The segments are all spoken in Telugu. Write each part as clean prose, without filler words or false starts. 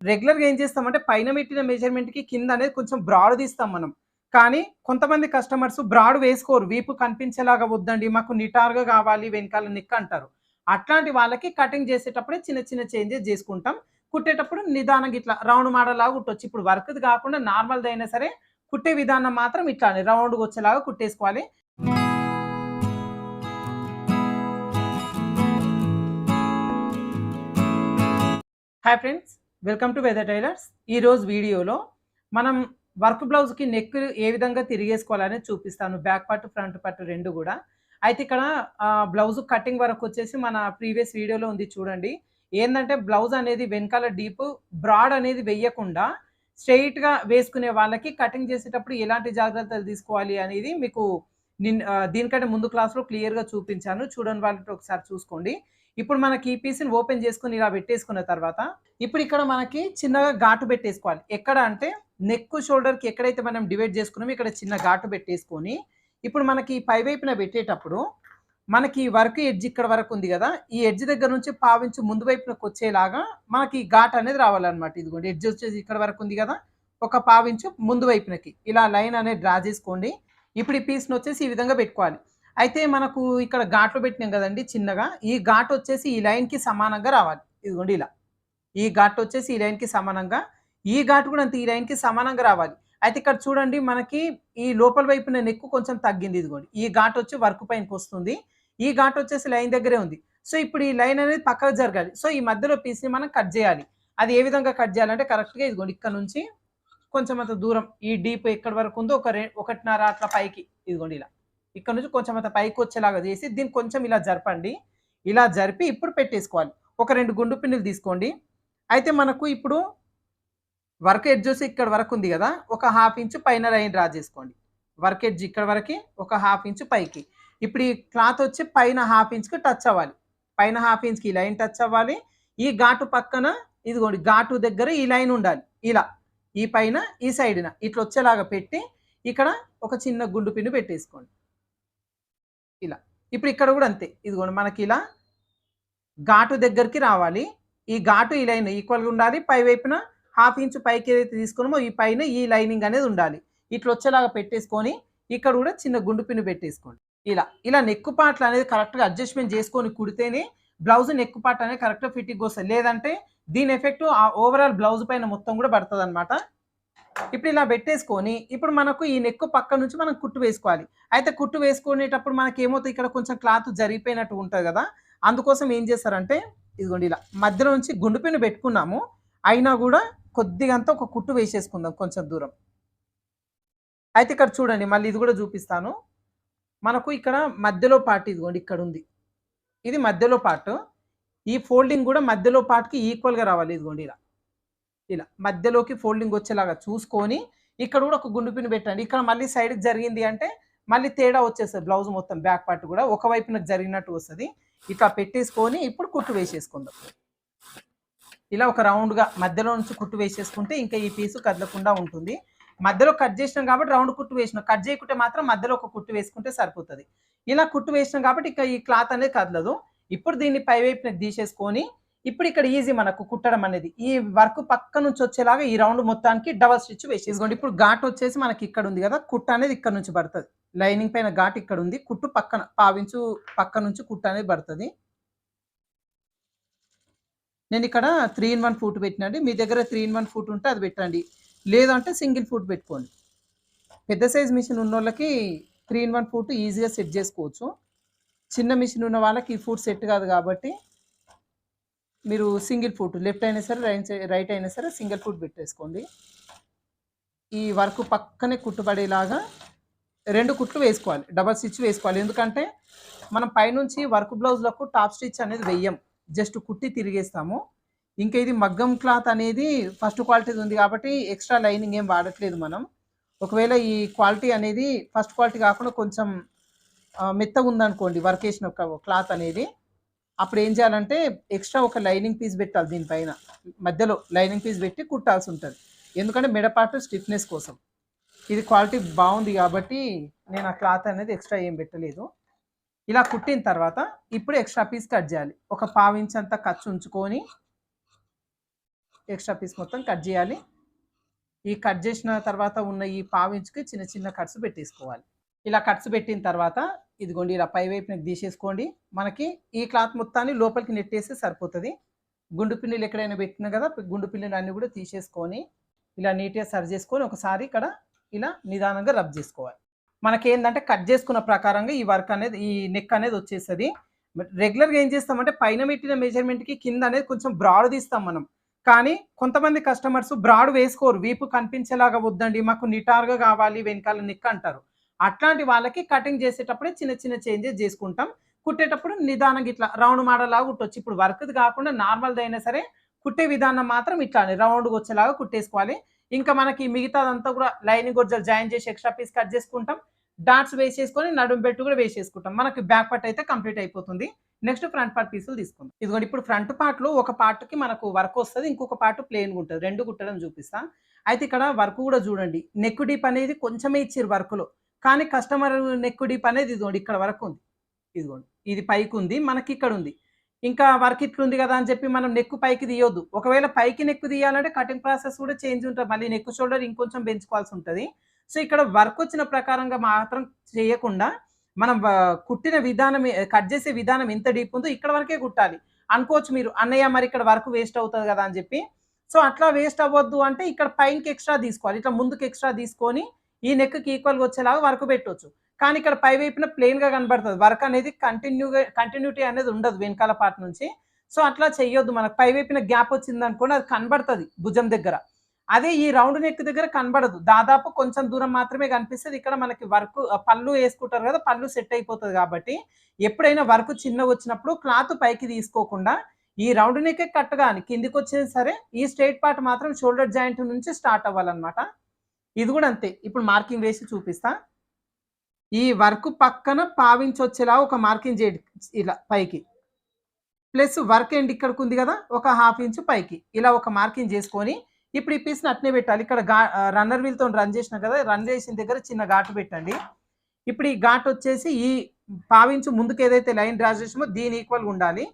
రెగ్యులర్‌గా ఏం చేస్తామంటే పైన పెట్టిన మెజర్‌మెంట్‌కి కింద అనేది కొంచెం బ్రాడ్ తీస్తాం మనం. కానీ కొంతమంది కస్టమర్స్ బ్రాడ్ వేసుకోరు. వీపు కనిపించేలాగా వద్దండి మాకు నిటారుగా కావాలి వెనకాల నెక్ అంటారు. అట్లాంటి వాళ్ళకి కటింగ్ చేసేటప్పుడే చిన్న చిన్న చేంజెస్ చేసుకుంటాం. కుట్టేటప్పుడు నిదానంగా ఇట్లా రౌండ్ మోడల్ లాగా కుట్టొచ్చు. ఇప్పుడు వర్క్‌ది కాకుండా నార్మల్‌దైనా సరే కుట్టే విధానం మాత్రం ఇట్లానే రౌండ్‌గా వచ్చేలాగా కుట్టేసుకోవాలి. Hi friends, welcome to weather tailors. ఈరోజు వీడియోలో మనం వర్క్ బ్లౌజ్‌కి నెక్ ఏ విధంగా తిరిగేసుకోవాలనేది చూపిస్తాను. బ్యాక్ పార్ట్, ఫ్రంట్ పార్ట్ 2 గూడా. అయితే ఇక్కడ బ్లౌజ్ కటింగ్ వరకొచ్చేసి మన ప్రీవియస్ వీడియోలో ఉంది చూడండి. ఏందంటే బ్లౌజ్ అనేది వెనకాల డీప్ బ్రాడ్ అనేది వెయ్యకుండా స్ట్రెయిట్‌గా వేసుకునే వాళ్ళకి కటింగ్ చేసేటప్పుడు ఎలాంటి జాగ్రత్తలు తీసుకోవాలి అనేది మీకు దీనికంటే ముందు క్లాస్‌లో క్లియర్‌గా చూపించాను. చూడని వాళ్ళు ఒకసారి చూసుకోండి. ఇప్పుడు మనకి ఈ పీస్‌ని ఓపెన్ చేసుకొని ఇలా పెట్టేసుకున్న తర్వాత, ఇప్పుడు ఇక్కడ మనకి చిన్నగా ఘాటు పెట్టేసుకోవాలి. ఎక్కడ అంటే నెక్, షోల్డర్‌కి ఎక్కడైతే మనం డివైడ్ చేసుకున్నామో ఇక్కడ చిన్న ఘాటు పెట్టేసుకొని, ఇప్పుడు మనకి పై వైపున పెట్టేటప్పుడు మనకి వర్క్ ఎడ్జ్ ఇక్కడ వరకు ఉంది గదా! ఈ ఎడ్జ్ దగ్గర నుంచి పావించు ముందు వైపునకొచ్చేలాగా మనకి ఘాటు అనేది రావాలన్నమాట. ఇదిగోండి ఎడ్జ్ వచ్చేసి ఇక్కడ వరకు ఉంది గదా! ఒక పావించు ముందు వైపునకి ఇలా లైన్ అనేది డ్రా చేసుకోండి. ఇప్పుడు ఈ పీస్‌నొచ్చేసి ఈ విధంగా పెట్టుకోవాలి. అయితే మనకు ఇక్కడ ఘాట్లు పెట్టినాం గదండీ చిన్నగా. ఈ ఘాటొచ్చేసి ఈ లైన్‌కి సమానంగా రావాలి. ఇదిగోండి ఇలా. ఈ ఘాటొచ్చేసి ఈ లైన్‌కి సమానంగా, ఈ ఘాటు కూడా అంతే ఈ లైన్‌కి సమానంగా రావాలి. అయితే ఇక్కడ చూడండి మనకి ఈ లోపల వైపున నెక్కు కొంచెం తగ్గింది ఇదిగోండి. ఈ ఘాటొచ్చి వర్క్ పైనకొస్తుంది. ఈ ఘాటొచ్చేసి లైన్ దగ్గరే ఉంది. సో, ఇప్పుడు ఈ లైన్ అనేది పక్కకు జరగాలి. సో, ఈ మధ్యలో పీస్‌ని మనం కట్ జేయాలి. అది ఏ విధంగా కట్ జేయాలంటే కరెక్ట్‌గా ఇదిగోండి ఇక్కడ నుంచి కొంచెం అంత దూరం ఈ డీప్ ఎక్కడి వరకు ఉందో 1.5 అట్లా పైకి ఇదిగోండి ఇలా. ఇక్కడ నుంచి కొంచెం అంత పైకొచ్చేలాగా చేసి దీన్ని కొంచెం ఇలా జరపండి. ఇలా జరిపి ఇప్పుడు పెట్టేసుకోవాలి. ఒక 2 గుండు పిన్నులు తీసుకోండి. అయితే మనకు ఇప్పుడు వర్క్ ఎడ్జ్ వచ్చి ఇక్కడ వరకు ఉంది గదా! ఒక 1/2 ఇంచు పైన లైన్ డ్రా చేసుకోండి. వర్క్ ఎడ్జ్ ఇక్కడ వరకి ఒక 1/2 ఇంచు పైకి. ఇప్పుడు ఈ క్లాత్ వచ్చి పైన 1/2 ఇంచ్‌కి టచ్ అవ్వాలి. పైన 1/2 ఇంచ్‌కి ఈ లైన్ టచ్ అవ్వాలి. ఈ ఘాటు పక్కన ఇదిగోండి ఘాటు దగ్గర ఈ లైన్ ఉండాలి. ఇలా. ఈ పైన ఈ సైడ్‌న ఇట్లొచ్చేలాగా పెట్టి ఇక్కడ ఒక చిన్న గుండు పిన్ను పెట్టేసుకోండి. ఇలా. ఇప్పుడు ఇక్కడ గూడా అంతే. ఇదిగోండి మనకిలా ఘాటు దగ్గరికి రావాలి. ఈ ఘాటు ఈ లైన్ ఈక్వల్‌గా ఉండాలి. పై వైపున 1/2 ఇంచ్ పైకి ఏదైతే తీసుకున్నామో ఈ పైన ఈ లైనింగ్ అనేది ఉండాలి. ఇట్లొచ్చేలాగా పెట్టేసుకొని ఇక్కడ గూడా చిన్న గుండు పిన్ను పెట్టేసుకోండి. ఇలా. ఇలా నెక్ పార్ట్‌లు అనేది కరెక్ట్‌గా అడ్జస్ట్‌మెంట్ చేసుకొని కుడితేనే బ్లౌజ్ నెక్ పార్ట్ అనేది కరెక్ట్‌గా ఫిట్టింగ్‌గా వస్తది. లేదంటే దీని ఎఫెక్ట్ ఓవరాల్ బ్లౌజ్ పైన మొత్తం గూడా పడతదనమాట. ఇప్పుడు ఇలా పెట్టేసుకొని ఇప్పుడు మనకు ఈ నెక్ పక్క నుంచి మనం కుట్టు వేసుకోవాలి. అయితే కుట్టు వేసుకునేటప్పుడు మనకేమవుతది ఇక్కడ కొంచెం క్లాత్ జరిగిపోయినట్టు ఉంటది గదా! అందుకోసం ఏం చేస్తారంటే ఇదిగోండి ఇలా మధ్యలో నుంచి గుండు పిన్ను పెట్టుకున్నాము. అయినా గూడా కొద్దిగంత ఒక కుట్టు వేసేసుకుందాం కొంచెం దూరం. అయితే ఇక్కడ చూడండి మళ్ళీ ఇది గూడా చూపిస్తాను. మనకు ఇక్కడ మధ్యలో పార్ట్ ఇదిగోండి ఇక్కడుంది. ఇది మధ్యలో పార్ట్. ఈ ఫోల్డింగ్ గూడా మధ్యలో పార్ట్‌కి ఈక్వల్‌గా రావాలి ఇదిగోండి ఇలా. ఇలా మధ్యలోకి ఫోల్డింగ్ వచ్చేలాగా చూసుకొని ఇక్కడ కూడా ఒక గుండు పిన్ పెట్టండి. ఇక్కడ మళ్ళీ సైడ్‌కి జరిగింది అంటే మళ్ళీ తేడా వచ్చేస్తది బ్లౌజ్ మొత్తం బ్యాక్ పార్ట్ కూడా ఒక వైపునకు జరిగినట్టు వస్తది. ఇట్లా పెట్టేసుకొని ఇప్పుడు కుట్టు వేసేసుకుందాం. ఇలా ఒక రౌండ్‌గా మధ్యలో నుంచి కుట్టు వేసేసుకుంటే ఇంకా ఈ పీసు కదలకుండా ఉంటుంది. మధ్యలో కట్ చేసినాం కాబట్టి రౌండ్ కుట్టు వేసినాం. కట్ చేయకుంటే మాత్రం మధ్యలో ఒక కుట్టు వేసుకుంటే సరిపోతది. ఇలా కుట్టు వేసినాం కాబట్టి ఇక ఈ క్లాత్ అనేది కదలదు. ఇప్పుడు దీన్ని పై వైపునకు తీసేసుకొని ఇప్పుడు ఇక్కడ ఈజీ మనకు కుట్టడం అనేది. ఈ వర్క్ పక్క నుంచి వచ్చేలాగా ఈ రౌండ్ మొత్తానికి డబల్ స్టిచ్ వేసేసుకోండి. ఇప్పుడు ఘాట్ వచ్చేసి మనకి ఇక్కడ ఉంది కదా! కుట్టు అనేది ఇక్కడ నుంచి పడతది. లైనింగ్ పైన ఘాట్ ఇక్కడ ఉంది. కుట్టు పక్కన పావించు పక్క నుంచి కుట్టు అనేది పడతది. నేను ఇక్కడ 3 ఇన్ 1 ఫూట్ పెట్టినండి. మీ దగ్గర 3 ఇన్ 1 ఫూట్ ఉంటే అది పెట్టండి. లేదంటే సింగిల్ ఫూట్ పెట్టుకోండి. పెద్ద సైజ్ మిషన్ ఉన్నోళ్ళకి 3 ఇన్ 1 ఫూట్ ఈజీగా సెట్ చేసుకోవచ్చు. చిన్న మిషన్ ఉన్న వాళ్ళకి ఈ ఫూట్ సెట్ కాదు కాబట్టి మీరు సింగిల్ ఫుట్ లెఫ్ట్ అయినా సరే రైట్ అయినా సరే సింగిల్ ఫుట్ పెట్టేసుకోండి. ఈ వర్క్ పక్కనే కుట్టుపడేలాగా 2 కుట్లు వేసుకోవాలి. డబల్ స్టిచ్ వేసుకోవాలి. ఎందుకంటే మనం పైనుంచి వర్క్ బ్లౌజ్‌లకు టాప్ స్టిచ్ అనేది వెయ్యం. జస్ట్ కుట్టి తిరిగేస్తాము. ఇంకా ఇది మగ్గం క్లాత్ అనేది ఫస్ట్ క్వాలిటీది ఉంది కాబట్టి ఎక్స్ట్రా లైనింగ్ ఏం వాడట్లేదు మనం. ఒకవేళ ఈ క్వాలిటీ అనేది ఫస్ట్ క్వాలిటీ కాకుండా కొంచెం మెత్తగా ఉందనుకోండి వర్క్ ఏసిన క్లాత్ అనేది అప్పుడు ఏం చేయాలంటే ఎక్స్ట్రా ఒక లైనింగ్ పీస్ పెట్టాలి దీనిపైన. మధ్యలో లైనింగ్ పీస్ పెట్టి కుట్టాల్సి ఉంటుంది. ఎందుకంటే మెడపాటు స్టిఫ్‌నెస్ కోసం. ఇది క్వాలిటీ బాగుంది కాబట్టి నేను ఆ క్లాత్ అనేది ఎక్స్ట్రా ఏం పెట్టలేదు. ఇలా కుట్టిన తర్వాత ఇప్పుడు ఎక్స్ట్రా పీస్ కట్ చేయాలి. ఒక 1/4 ఇంచ్ అంతా ఖర్చు ఉంచుకొని ఎక్స్ట్రా పీస్ మొత్తం కట్ చేయాలి. ఈ కట్ చేసిన తర్వాత ఉన్న ఈ పావించుకి చిన్న చిన్న కట్స్ పెట్టేసుకోవాలి. ఇలా కట్స్ పెట్టిన తర్వాత ఇదిగోండి ఇలా పై వైపున తీసేసుకోండి. మనకి ఈ క్లాత్ మొత్తాన్ని లోపలికి నెట్టేస్తే సరిపోతుంది. గుండు పిన్నులు ఎక్కడైనా పెట్టినా కదా, గుండు పిన్నులు అన్నీ కూడా తీసేసుకొని ఇలా నీట్గా సరి చేసుకొని ఒకసారి ఇక్కడ ఇలా నిదానంగా రబ్ చేసుకోవాలి. మనకేందంటే కట్ చేసుకున్న ప్రకారంగా ఈ వర్క్ అనేది, ఈ నెక్ అనేది వచ్చేస్తుంది. రెగ్యులర్గా ఏం చేస్తామంటే పైన పెట్టిన మెజర్మెంట్కి కింద అనేది కొంచెం బ్రాడ్ తీస్తాం మనం. కానీ కొంతమంది కస్టమర్స్ బ్రాడ్ వేసుకోరు. వీపు కనిపించేలాగా వద్దండి, మాకు నిటారుగా కావాలి వెనకాల నెక్ అంటారు. అట్లాంటి వాళ్ళకి కటింగ్ చేసేటప్పుడే చిన్న చిన్న చేంజెస్ చేసుకుంటాం. కుట్టేటప్పుడు నిదానంగా ఇట్లా రౌండ్ మోడల్ లాగా కుట్టొచ్చు. ఇప్పుడు వర్క్ది కాకుండా నార్మల్ది అయినా సరే కుట్టే విధానం మాత్రం ఇట్లానే రౌండ్గా వచ్చేలాగా కుట్టేసుకోవాలి. ఇంకా మనకి మిగతాదంతా కూడా లైనింగ్ గొజ్జలు జాయిన్ చేసి ఎక్స్ట్రా పీస్ కట్ చేసుకుంటాం. డాట్స్ వేసేసుకొని నడుము బెల్ట్ కూడా వేసేసుకుంటాం. మనకి బ్యాక్ పార్ట్ అయితే కంప్లీట్ అయిపోతుంది. నెక్స్ట్ ఫ్రంట్ పార్ట్ పీసులు తీసుకుందాం. ఇదిగోండి ఇప్పుడు ఫ్రంట్ పార్ట్లో ఒక పార్ట్కి మనకు వర్క్ వస్తుంది, ఇంకొక పార్ట్ ప్లెయిన్గా ఉంటుంది. రెండు కుట్టడం చూపిస్తా. అయితే ఇక్కడ వర్క్ కూడా చూడండి, నెక్ డీప్ అనేది కొంచెమే ఇచ్చారు వర్క్లో. కానీ కస్టమర్ నెక్ డీప్ అనేది ఇదిగోండి ఇక్కడ వరకు ఉంది. ఇదిగోండి ఇది పైకి ఉంది, మనకి ఇక్కడ ఉంది. ఇంకా వర్క్ ఇట్లుంది కదా అని చెప్పి మనం నెక్ పైకి తీయొద్దు. ఒకవేళ పైకి నెక్ తీయాలంటే కటింగ్ ప్రాసెస్ కూడా చేంజ్ ఉంటుంది. మళ్ళీ నెక్ షోల్డర్ ఇంకొంచెం పెంచుకోవాల్సి ఉంటుంది. సో ఇక్కడ వర్క్ వచ్చిన ప్రకారంగా మాత్రం చేయకుండా మనం కుట్టిన విధానం, కట్ చేసే విధానం ఎంత డీప్ ఉందో ఇక్కడ వరకే కుట్టాలి. అనుకోవచ్చు మీరు, అన్నయ్య మరి ఇక్కడ వర్క్ వేస్ట్ అవుతుంది కదా అని చెప్పి. సో అట్లా వేస్ట్ అవ్వద్దు అంటే ఇక్కడ పైకి ఎక్స్ట్రా తీసుకోవాలి. ఇట్లా ముందుకు ఎక్స్ట్రా తీసుకొని ఈ నెక్కి ఈక్వల్గా వచ్చేలాగా వర్క్ పెట్టవచ్చు. కానీ ఇక్కడ పై వైపున ప్లెయిన్గా కనబడుతుంది. వర్క్ అనేది కంటిన్యూటీ అనేది ఉండదు వెనకాల పార్ట్ నుంచి. సో అట్లా చెయ్యొద్దు. మనకు పై వైపున గ్యాప్ వచ్చింది అనుకోండి, అది కనబడుతుంది భుజం దగ్గర. అదే ఈ రౌండ్ నెక్ దగ్గర కనబడదు. దాదాపు కొంచెం దూరం మాత్రమే కనిపిస్తుంది. ఇక్కడ మనకి వర్క్ పళ్ళు వేసుకుంటారు కదా, పళ్ళు సెట్ అయిపోతుంది. కాబట్టి ఎప్పుడైనా వర్క్ చిన్నగా వచ్చినప్పుడు క్లాత్ పైకి తీసుకోకుండా ఈ రౌండ్ నెక్ కట్ కానీ కిందికి వచ్చేది సరే, ఈ స్ట్రైట్ పార్ట్ మాత్రం షోల్డర్ జాయింట్ నుంచి స్టార్ట్ అవ్వాలన్నమాట. ఇది కూడా అంతే. ఇప్పుడు మార్కింగ్ వేసి చూపిస్తా. ఈ వర్క్ పక్కన పావించి వచ్చేలా ఒక మార్కింగ్ చేయండి ఇలా పైకి. ప్లస్ వర్క్ ఎండ్ ఇక్కడికి ఉంది కదా, ఒక 1/2 ఇంచు పైకి ఇలా ఒక మార్కింగ్ చేసుకొని ఇప్పుడు ఈ పీస్ని అట్నే పెట్టాలి. ఇక్కడ రన్నర్ వీల్తో రన్ చేసిన కదా, రన్ చేసిన దగ్గర చిన్న ఘాటు పెట్టండి. ఇప్పుడు ఈ ఘాటు వచ్చేసి ఈ పావించు ముందుకు ఏదైతే లైన్ డ్రా చేసామో దీని ఈక్వల్గా ఉండాలి.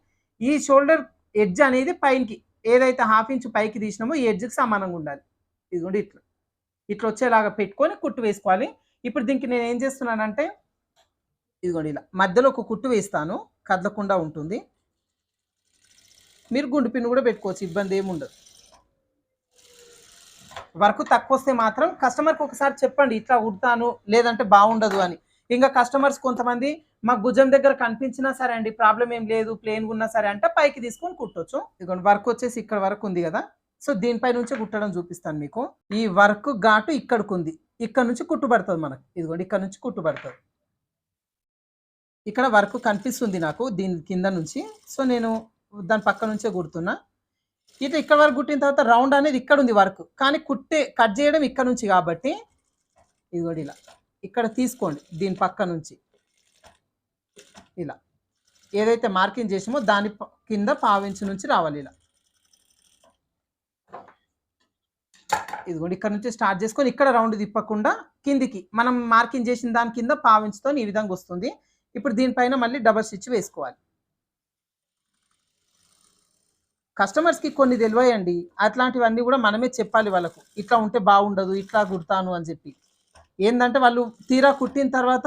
ఈ షోల్డర్ ఎడ్జ్ అనేది పైకి ఏదైతే 1/2 ఇంచు పైకి తీసినామో ఈ ఎడ్జ్కి సమానంగా ఉండాలి. ఇదిగోండి ఇట్లా ఇట్లా వచ్చేలాగా పెట్టుకొని కుట్టు వేసుకోవాలి. ఇప్పుడు దీనికి నేను ఏం చేస్తున్నానంటే ఇదిగోండి ఇలా మధ్యలో ఒక కుట్టు వేస్తాను, కదలకుండా ఉంటుంది. మీరు గుండు పిన్ను కూడా పెట్టుకోవచ్చు, ఇబ్బంది ఏమి ఉండదు. వర్క్ తక్కువ వస్తే మాత్రం కస్టమర్కి ఒకసారి చెప్పండి, ఇట్లా కుడతాను లేదంటే బాగుండదు అని. ఇంకా కస్టమర్స్ కొంతమంది మాకు భుజం దగ్గర కనిపించినా సరే అండి ప్రాబ్లం ఏం లేదు, ప్లేన్గా ఉన్నా సరే అంటే పైకి తీసుకొని కుట్టొచ్చు. ఇదిగోండి వర్క్ వచ్చేసి ఇక్కడ వరకు ఉంది కదా, సో దీనిపై నుంచి కుట్టడం చూపిస్తాను మీకు. ఈ వర్క్ ఘాటు ఇక్కడికి ఉంది, ఇక్కడ నుంచి కుట్టుబడుతుంది మనకు. ఇదిగోండి ఇక్కడ నుంచి కుట్టుబడుతుంది. ఇక్కడ వర్క్ కనిపిస్తుంది నాకు దీని కింద నుంచి. సో నేను దాని పక్క నుంచే కుడుతున్నా. ఇట్లా ఇక్కడ వరకు కుట్టిన తర్వాత రౌండ్ అనేది ఇక్కడ ఉంది వర్క్, కానీ కట్ చేయడం ఇక్కడ నుంచి కాబట్టి ఇదిగోండి ఇలా ఇక్కడ తీసుకోండి. దీని పక్క నుంచి ఇలా ఏదైతే మార్కింగ్ చేసామో దాని కింద 1/2 ఇంచు నుంచి రావాలి ఇలా. ఇదిగోండి ఇక్కడ నుంచి స్టార్ట్ చేసుకొని ఇక్కడ రౌండ్ తిప్పకుండా కిందికి మనం మార్కింగ్ చేసిన దాని కింద 1/2 ఇంచుతో ఈ విధంగా వస్తుంది. ఇప్పుడు దీనిపైన మళ్ళీ డబల్ స్టిచ్ వేసుకోవాలి. కస్టమర్స్కి కొన్ని తెలియయండి, అట్లాంటివన్నీ కూడా మనమే చెప్పాలి వాళ్ళకు. ఇట్లా ఉంటే బాగుండదు, ఇట్లా కుడతాను అని చెప్పి. ఏంటంటే వాళ్ళు తీరా కుట్టిన తర్వాత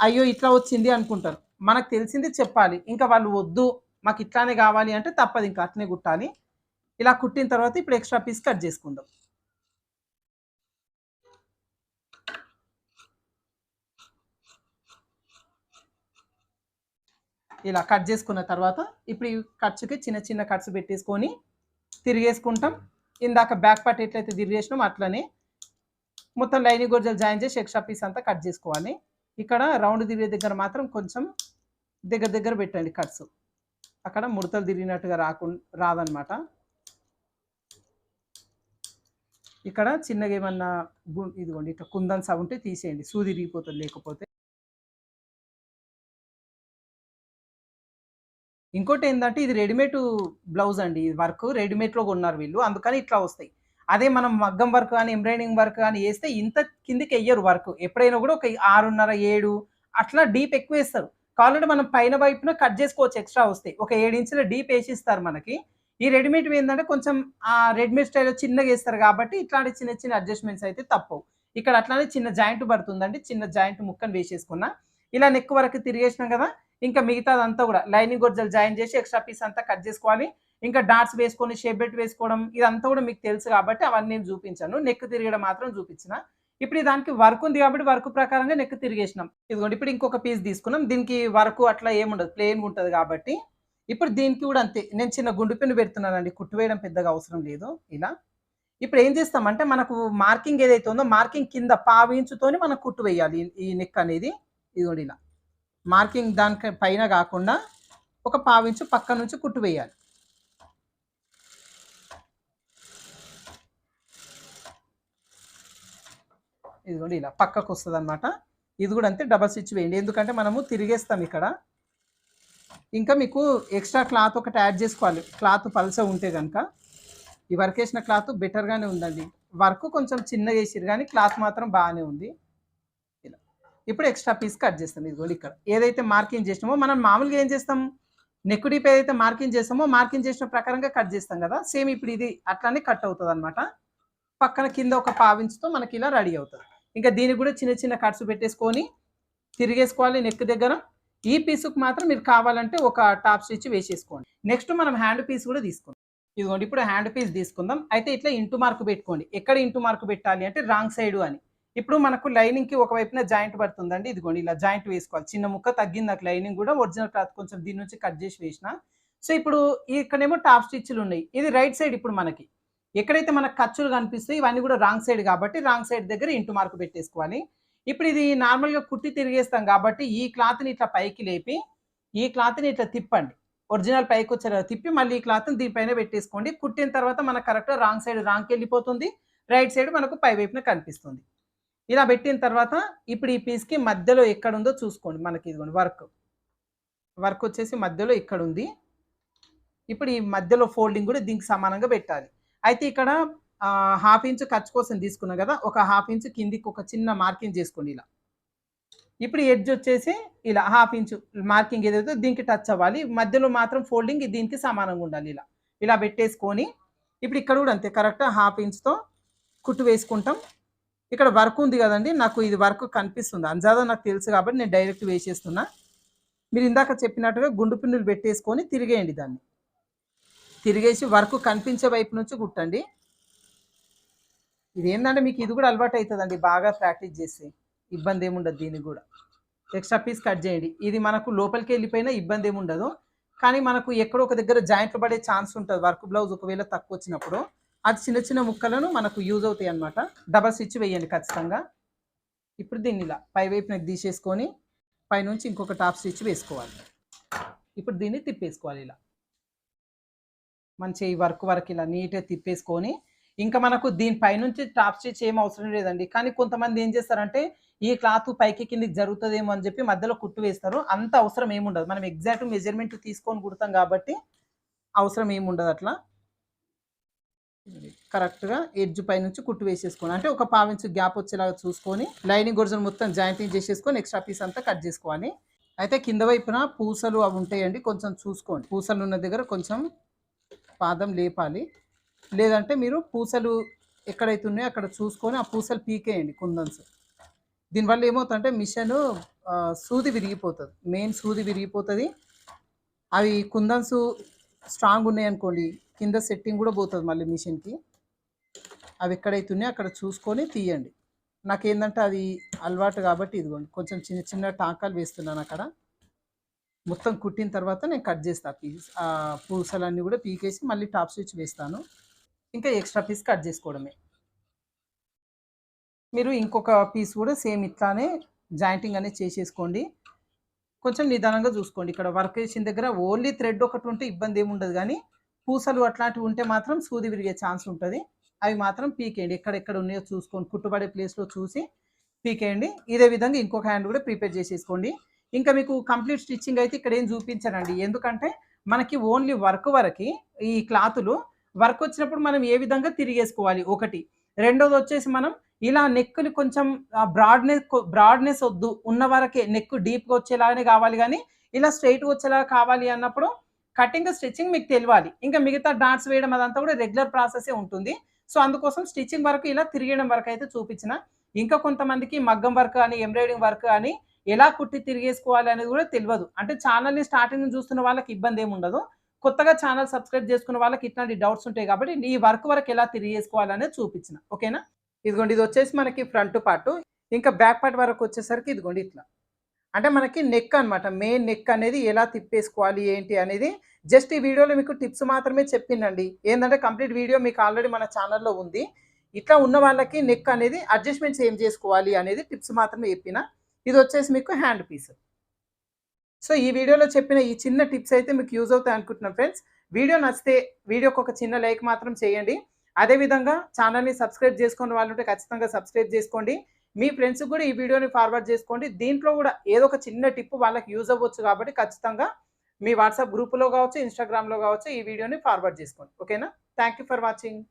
అయ్యో ఇట్లా వచ్చింది అనుకుంటారు. మనకు తెలిసింది చెప్పాలి. ఇంకా వాళ్ళు వద్దు మాకు ఇట్లానే కావాలి అంటే తప్పదు, ఇంకా అట్నే కుట్టాలి. ఇలా కుట్టిన తర్వాత ఇప్పుడు ఎక్స్ట్రా పీస్ కట్ చేసుకుందాం. ఇలా కట్ చేసుకున్న తర్వాత ఇప్పుడు ఈ ఖర్చుకి చిన్న చిన్న కట్స్ పెట్టేసుకొని తిరిగేసుకుంటాం. ఇందాక బ్యాక్ పార్ట్ ఎట్లయితే తిరిగేసినాం అట్లనే మొత్తం లైనింగ్ గొర్జలు జాయిన్ చేసి ఎక్స్ట్రా పీస్ అంతా కట్ చేసుకోవాలి. ఇక్కడ రౌండ్ తిరిగే దగ్గర మాత్రం కొంచెం దగ్గర పెట్టండి కట్స్, అక్కడ ముడతలు తిరిగినట్టుగా రాదనమాట. ఇక్కడ చిన్నగా ఏమన్నా ఇదిగోండి ఇట్లా కుందన్స్ ఉంటే తీసేయండి, సూది తిరిగిపోతుంది లేకపోతే. ఇంకోటి ఏంటంటే ఇది రెడీమేడ్ బ్లౌజ్ అండి, ఇది వర్క్ రెడీమేడ్లో కొన్నారు వీళ్ళు, అందుకని ఇట్లా వస్తాయి. అదే మనం మగ్గం వర్క్ కానీ ఎంబ్రాయిడింగ్ వర్క్ కానీ వేస్తే ఇంత కిందికి వెయ్యరు వర్క్. ఎప్పుడైనా కూడా ఒక 6.5 7 అట్లా డీప్ ఎక్కువ వేస్తారు. కావాలంటే మనం పైన వైపున కట్ చేసుకోవచ్చు, ఎక్స్ట్రా వస్తాయి. ఒక 7 ఇంచుల డీప్ వేసిస్తారు మనకి. ఈ రెడీమేడ్ ఏంటంటే కొంచెం రెడీమేడ్ స్టైల్‌లో చిన్నగా ఏస్తారు కాబట్టి ఇట్లాంటి చిన్న చిన్న అడ్జస్ట్‌మెంట్స్ అయితే తప్పవు. ఇక్కడ అట్లానే చిన్న జాయింట్ పడుతుందండి. చిన్న జాయింట్ ముక్కని వేసేసుకున్నా. ఇలా నెక్ వరకు తిరిగేసినాం గదా! ఇంకా మిగతాదంతా గూడా లైనింగ్ గొలుసులు జాయిన్ చేసి ఎక్స్‌ట్రా పీస్ అంతా కట్ జేసుకోవాలి. ఇంకా డాట్స్ వేసుకొని షేప్ బెల్ట్ వేసుకోవడం ఇదంతా గూడా మీకు తెలుసు కాబట్టి అవన్నీ నేను చూపించాను. నెక్ తిరగడం మాత్రం చూపించిన. ఇప్పుడు దానికి వర్క్ ఉంది కాబట్టి వర్క్ ప్రకారంగా నెక్ తిరిగేసినాం. ఇదిగోండి ఇప్పుడు ఇంకొక పీస్ తీసుకున్నాం. దీనికి వర్క్ అట్లా ఏముండదు. ప్లెయిన్‌గా ఉంటది కాబట్టి ఇప్పుడు దీనికి కూడా అంతే. నేను చిన్న గుండు పిన్ పెడుతున్నానండి. కుట్టు వేయడం పెద్దగా అవసరం లేదు. ఇలా. ఇప్పుడు ఏం చేస్తామంటే మనకు మార్కింగ్ ఏదైతే ఉందో మార్కింగ్ కింద పావు ఇంచుతోని మనం కుట్టు వేయాలి. ఈ నెక్ అనేది. ఇదిగోండి ఇలా. మార్కింగ్ దానికి పైన కాకుండా ఒక పావు ఇంచు పక్క నుంచి కుట్టు వేయాలి. ఇదిగోండి ఇలా పక్కకు వస్తదనమాట. ఇది కూడా అంతే డబల్ స్టిచ్ వేయండి. ఎందుకంటే మనము తిరిగేస్తాం ఇక్కడ. ఇంకా మీకు ఎక్స్ట్రా క్లాత్ ఒకటి యాడ్ చేసుకోవాలి. క్లాత్ పల్చగా ఉంటే గనక. ఈ వర్క్ ఏసిన క్లాత్ బెటర్‌గానే ఉందండి. వర్క్ కొంచెం చిన్నగా ఏసిర్రు గానీ క్లాత్ మాత్రం బానే ఉంది. ఇలా. ఇప్పుడు ఎక్స్ట్రా పీస్ కట్ చేస్తాం. ఇదిగోండి ఇక్కడ. ఏదైతే మార్కింగ్ చేసినామో మనం మామూలుగా ఏం చేస్తాం? నెక్ డీప్ ఏదైతే మార్కింగ్ చేస్తామో మార్కింగ్ చేసిన ప్రకారంగా కట్ చేస్తాం కదా! సేమ్ ఇప్పుడు ఇది అట్లానే కట్ అవుతదనమాట. పక్కన కింద ఒక పావించుతో మనకి ఇలా రెడీ అవుతది. ఇంకా దీనికి కూడా చిన్న చిన్న కట్స్ పెట్టేసుకొని తిరిగేసుకోవాలి నెక్ దగ్గర. ఈ పీస్‌కి మాత్రం మీరు కావాలంటే ఒక టాప్ స్టిచ్ వేసేసుకోండి. నెక్స్ట్ మనం హ్యాండ్ పీస్ కూడా తీసుకుందాం. ఇదిగోండి ఇప్పుడు హ్యాండ్ పీస్ తీసుకుందాం. అయితే ఇట్లా ఇంటూ మార్క్ పెట్టుకోండి. ఎక్కడ ఇంటూ మార్క్ పెట్టాలి అంటే రాంగ్ సైడ్ అని. ఇప్పుడు మనకు లైనింగ్‌కి ఒక వైపున జాయింట్ పడుతుందండి. ఇదిగోండి ఇలా జాయింట్ వేసుకోవాలి. చిన్న ముక్క తగ్గింది నాకు లైనింగ్ కూడా ఒరిజినల్ క్లాత్ కొంచెం దీని నుంచి కట్ చేసి వేసిన. సో ఇప్పుడు ఇక్కడేమో టాప్ స్టిచ్‌లు ఉన్నాయి. ఇది రైట్ సైడ్ ఇప్పుడు మనకి. ఎక్కడైతే మనకు ఖర్చులు కనిపిస్తాయి ఇవన్నీ కూడా రాంగ్ సైడ్ కాబట్టి రాంగ్ సైడ్ దగ్గర ఇంటూ మార్క్ పెట్టేసుకోవాలి. ఇప్పుడు ఇది నార్మల్‌గా కుట్టి తిరిగేస్తాం కాబట్టి ఈ క్లాత్‌ని ఇట్లా పైకి లేపి ఈ క్లాత్‌ని ఇట్లా తిప్పండి. ఒరిజినల్ పైకొచ్చేలా తిప్పి మళ్ళీ ఈ క్లాత్‌ని దీనిపైన పెట్టేసుకోండి. కుట్టిన తర్వాత మనకు కరెక్ట్‌గా రాంగ్ సైడ్ రాంగ్‌కెళ్ళిపోతుంది. రైట్ సైడ్ మనకు పై వైపున కనిపిస్తుంది. ఇలా పెట్టిన తర్వాత ఇప్పుడు ఈ పీస్‌కి మధ్యలో ఎక్కడుందో చూసుకోండి. మనకి ఇదిగోండి వర్క్. వర్క్ వచ్చేసి మధ్యలో ఇక్కడుంది. ఇప్పుడు ఈ మధ్యలో ఫోల్డింగ్ కూడా దీనికి సమానంగా పెట్టాలి. అయితే ఇక్కడ హాఫ్ ఇంచ్ ఖర్చు కోసం తీసుకున్నాం కదా! ఒక హాఫ్ ఇంచ్ కిందికి ఒక చిన్న మార్కింగ్ చేసుకోండి ఇలా. ఇప్పుడు ఎడ్జ్ వచ్చేసి ఇలా హాఫ్ ఇంచ్ మార్కింగ్ ఏదైతే దీనికి టచ్ అవ్వాలి. మధ్యలో మాత్రం ఫోల్డింగ్ దీనికి సమానంగా ఉండాలి ఇలా. ఇలా పెట్టేసుకొని ఇప్పుడు ఇక్కడ కూడా అంతే కరెక్ట్‌గా హాఫ్ ఇంచ్‌తో కుట్టు వేసుకుంటాం. ఇక్కడ వర్క్ ఉంది కదండీ! నాకు ఇది వర్క్ కనిపిస్తుంది. అందాజ నాకు తెలుసు కాబట్టి నేను డైరెక్ట్ వేసేస్తున్నా. మీరు ఇందాక చెప్పినట్టుగా గుండు పిన్నులు పెట్టేసుకొని తిరిగేయండి దాన్ని. తిరిగేసి వర్క్ కనిపించే వైపు నుంచి కుట్టండి. ఇదేందంటే మీకు ఇది కూడా అలవాటు అవుతుందండి బాగా ప్రాక్టీస్ చేస్తే. ఇబ్బంది ఏముండదు దీనికి కూడా. ఎక్స్ట్రా పీస్ కట్ చేయండి. ఇది మనకు లోపలికి వెళ్ళిపోయినా ఇబ్బంది ఏముండదు. కానీ మనకు ఎక్కడో ఒక దగ్గర జాయింట్లు పడే ఛాన్స్ ఉంటుంది వర్క్ బ్లౌజ్ ఒకవేళ తక్కువ వచ్చినప్పుడు. అది చిన్న చిన్న ముక్కలను మనకు యూజ్ అవుతాయి అన్నమాట. డబల్ స్టిచ్ వేయండి ఖచ్చితంగా. ఇప్పుడు దీన్ని ఇలా పై వైపునకి తీసేసుకొని పైనుంచి ఇంకొక టాప్ స్టిచ్ వేసుకోవాలి. ఇప్పుడు దీన్ని తిప్పేసుకోవాలి ఇలా. మంచిగా ఈ వర్క్ ఇలా నీట్‌గా తిప్పేసుకొని ఇంకా మనకు దీని పైనుంచి టాప్ స్టిచ్ ఏం అవసరం లేదండి. కానీ కొంతమంది ఏం చేస్తారంటే ఈ క్లాత్ పైకి కిందకి జరుగుతదేమో అని చెప్పి మధ్యలో కుట్టు వేస్తారు. అంత అవసరం ఏముండదు. మనం ఎగ్జాక్ట్ మెజర్‌మెంట్ తీసుకొని కుడతాం కాబట్టి అవసరం ఏముండదు అట్లా. కరెక్ట్‌గా ఎడ్జ్ పైనుంచి కుట్టు వేసేసుకోండి. అంటే ఒక పావించు గ్యాప్ వచ్చేలాగా చూసుకొని లైనింగ్ ఒరిజినల్ మొత్తం జాయింటింగ్ చేసేసుకొని ఎక్స్ట్రా పీస్ అంతా కట్ చేసుకోవాలి. అయితే కింద వైపున పూసలు అవి ఉంటాయండి. కొంచెం చూసుకోండి. పూసలు ఉన్న దగ్గర కొంచెం పాదం లేపాలి. లేదంటే మీరు పూసలు ఎక్కడైతే ఉన్నాయో అక్కడ చూసుకొని ఆ పూసలు పీకేయండి కుందన్స్. దీనివల్ల ఏమవుతుందంటే మిషను సూది విరిగిపోతది. మెయిన్ సూది విరిగిపోతది. అవి కుందన్స్ స్ట్రాంగ్ ఉన్నాయనుకోండి కింద సెట్టింగ్ కూడా పోతది మళ్ళీ మిషన్‌కి. అవి ఎక్కడైతే ఉన్నాయో అక్కడ చూసుకొని తీయండి. నాకేందంటే అది అలవాటు కాబట్టి ఇదిగోండి కొంచెం చిన్న చిన్న టాకాలు వేస్తున్నాను అక్కడ. మొత్తం కుట్టిన తర్వాత నేను కట్ చేస్తా పూసలన్నీ కూడా పీకేసి మళ్ళీ టాప్ స్టిచ్ వేస్తాను. ఇంకా ఎక్స్ట్రా పీస్ కట్ చేసుకోవడమే. మీరు ఇంకొక పీస్ కూడా సేమ్ ఇట్లానే జాయింటింగ్ అనేది చేసేసుకోండి. కొంచెం నిదానంగా చూసుకోండి. ఇక్కడ వర్క్ చేసిన దగ్గర ఓన్లీ థ్రెడ్ ఒకటి ఉంటే ఇబ్బంది ఏముండదు కానీ పూసలు అట్లాంటివి ఉంటే మాత్రం సూది విరిగే ఛాన్స్ ఉంటుంది. అవి మాత్రం పీకేయండి. ఎక్కడెక్కడ ఉన్నాయో చూసుకొని కుట్టుబడే ప్లేస్‌లో చూసి పీకేయండి. ఇదే విధంగా ఇంకొక హ్యాండ్ కూడా ప్రిపేర్ చేసేసుకోండి. ఇంకా మీకు కంప్లీట్ స్టిచ్చింగ్ అయితే ఇక్కడ ఏం చూపించనండి. ఎందుకంటే మనకి ఓన్లీ వర్క్ వరకి ఈ క్లాతులు వర్క్ వచ్చినప్పుడు మనం ఏ విధంగా తిరిగేసుకోవాలి ఒకటి. రెండోది వచ్చేసి మనం ఇలా నెక్‌ని కొంచెం బ్రాడ్‌నెస్ వద్దు. ఉన్న వరకే నెక్ డీప్‌గా వచ్చేలాగానే కావాలి గానీ, ఇలా స్ట్రెయిట్‌గా వచ్చేలాగా కావాలి అన్నప్పుడు కటింగ్, స్టిచ్చింగ్ మీకు తెలవాలి. ఇంకా మిగతా డాట్స్ వేయడం అదంతా కూడా రెగ్యులర్ ప్రాసెసే ఉంటుంది. సో, అందుకోసం స్టిచ్చింగ్ వరకు ఇలా తిరిగేయడం వరకైతే చూపించిన. ఇంకా కొంతమందికి మగ్గం వర్క్ అని, ఎంబ్రాయిడింగ్ వర్క్ అని ఎలా కుట్టి తిరిగేసుకోవాలి అనేది కూడా తెలవదు. అంటే ఛానల్‌ని స్టార్టింగ్ నుంచి చూస్తున్న వాళ్ళకి ఇబ్బందేముండదు. కొత్తగా ఛానల్ సబ్స్క్రైబ్ చేసుకున్న వాళ్ళకి ఇట్లాంటి డౌట్స్ ఉంటాయి కాబట్టి ఈ వర్క్ వరకు ఎలా తిరిగేసుకోవాలనేది చూపించిన. ఓకేనా? ఇదిగోండి ఇది వచ్చేసి మనకి ఫ్రంట్ పార్ట్. ఇంకా బ్యాక్ పార్ట్ వరకు వచ్చేసరికి ఇదిగోండి ఇట్లా. అంటే మనకి నెక్ అన్నమాట. మెయిన్ నెక్ అనేది ఎలా తిప్పేసుకోవాలి ఏంటి అనేది జస్ట్ ఈ వీడియోలో మీకు టిప్స్ మాత్రమే చెప్పినండి. ఏందంటే కంప్లీట్ వీడియో మీకు ఆల్రెడీ మన ఛానల్‌లో ఉంది. ఇట్లా ఉన్న వాళ్ళకి నెక్ అనేది అడ్జస్ట్‌మెంట్స్ ఏం చేసుకోవాలి అనేది టిప్స్ మాత్రమే చెప్పిన. ఇది వచ్చేసి మీకు హ్యాండ్ పీస్. సో, ఈ వీడియోలో చెప్పిన ఈ చిన్న టిప్స్ అయితే మీకు యూజ్ అవుతాయి అనుకుంటున్నాను ఫ్రెండ్స్. వీడియో నచ్చితే వీడియోకి ఒక చిన్న లైక్ మాత్రం చేయండి. అదే విధంగా ఛానల్‌ని సబ్స్క్రైబ్ చేసుకోని వాళ్ళుంటే ఖచ్చితంగా సబ్స్క్రైబ్ చేసుకోండి. మీ ఫ్రెండ్స్‌కి కూడా ఈ వీడియోని ఫార్వర్డ్ చేసుకోండి. దీంట్లో కూడా ఏదో ఒక చిన్న టిప్ వాళ్ళకి యూజ్ అవ్వచ్చు కాబట్టి ఖచ్చితంగా మీ వాట్సాప్ గ్రూప్‌లో కావచ్చు, ఇన్‌స్టాగ్రామ్‌లో కావచ్చు ఈ వీడియోని ఫార్వర్డ్ చేసుకోండి. ఓకేనా? Thank you for watching.